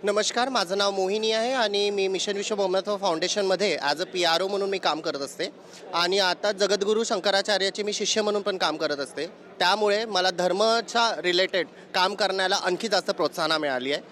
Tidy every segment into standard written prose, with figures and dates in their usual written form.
नमस्कार, माझं नाव मोहिनी आहे आणि मी मिशन विश्व ब्रह्मत्व फाउंडेशनमध्ये ॲज अ PRO म्हणून मी काम करत असते आणि आता जगद्गुरू शंकराचार्याचे मी शिष्य म्हणून पण काम करत असते. त्यामुळे मला धर्माच्या रिलेटेड काम करण्याला आणखी जास्त प्रोत्साहन मिळाली आहे.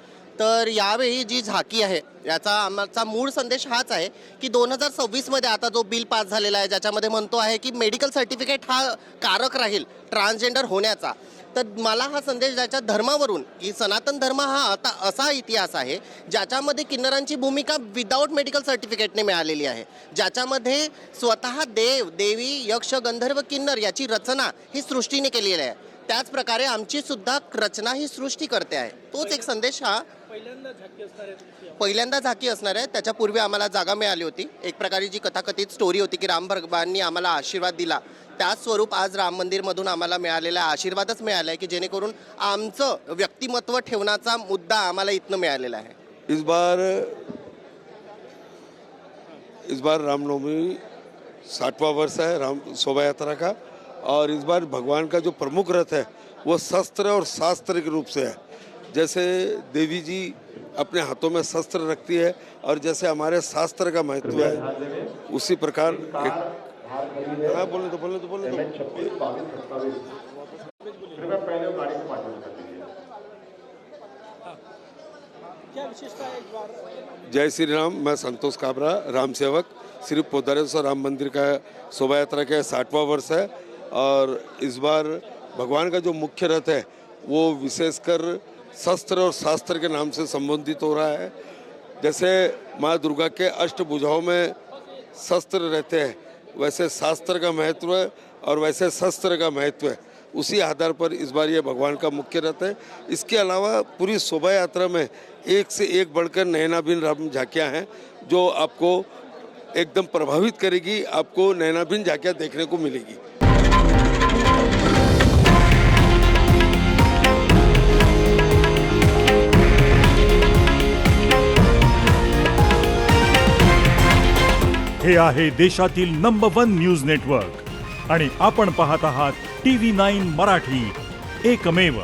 तर यावेळी जी झाकी आहे याचा आमचा मूळ संदेश हाच आहे की 2026मध्ये आता जो बिल पास झालेला आहे ज्याच्यामध्ये म्हणतो आहे की मेडिकल सर्टिफिकेट हा कारक राहील ट्रान्सजेंडर होण्याचा. तर मला हा संदेश द्यायचा धर्मावरून की सनातन धर्म हा आता असा इतिहास आहे ज्याच्यामध्ये किन्नरांची भूमिका विदाऊट मेडिकल सर्टिफिकेटने मिळालेली आहे, ज्याच्यामध्ये स्वतः देव देवी यक्ष गंधर्व किन्नर याची रचना ही सृष्टीने केलेली आहे. त्याच प्रकारे आमची सुद्धा रचना ही सृष्टी करते आहे. तोच एक संदेश हा पहिल्यांदा झाकी असणार आहे. त्याच्यापूर्वी आम्हाला जागा मिळाली होती. एक प्रकारे जी कथाकथित स्टोरी होती की राम भगवाननी आम्हाला आशीर्वाद दिला, त्याच स्वरूप आज राम मंदिरमधून आम्हाला मिळालेला आशीर्वादच मिळाला आहे की जेणेकरून आमचं व्यक्तिमत्व ठेवण्याचा मुद्दा आम्हाला इथनं मिळालेला आहे. इस बार रामनवमी 60वां वर्ष है राम शोभा यात्रा का, और इस बार भगवान का जो प्रमुख रथ है वो शस्त्र और शास्त्र के रूप से है. जैसे देवी जी अपने हाथों में शस्त्र रखती है और जैसे हमारे शास्त्र का महत्व है उसी प्रकार बोलने दो जय श्री राम. मैं संतोष काबरा, राम सेवक. श्री पोदारेश्वर राम मंदिर का शोभा यात्रा का 60वां वर्ष है और इस बार भगवान का जो मुख्य रथ है वो विशेषकर शस्त्र और शास्त्र के नाम से संबोधित हो रहा है. जैसे माँ दुर्गा के अष्टभुजाओं में शस्त्र रहते हैं वैसे शास्त्र का महत्व है और वैसे शस्त्र का महत्व है. उसी आधार पर इस बार ये भगवान का मुख्य रथ है. इसके अलावा पूरी शोभा यात्रा में एक से एक बढ़कर नयनाभिन्न राम झांकियाँ हैं जो आपको एकदम प्रभावित करेगी. आपको नयनाभिन्न झांकियाँ देखने को मिलेगी. हे आहे देशातील नंबर 1 न्यूज नेटवर्क आणि आपण पाहत आहात TV9 मराठी, एकमेव.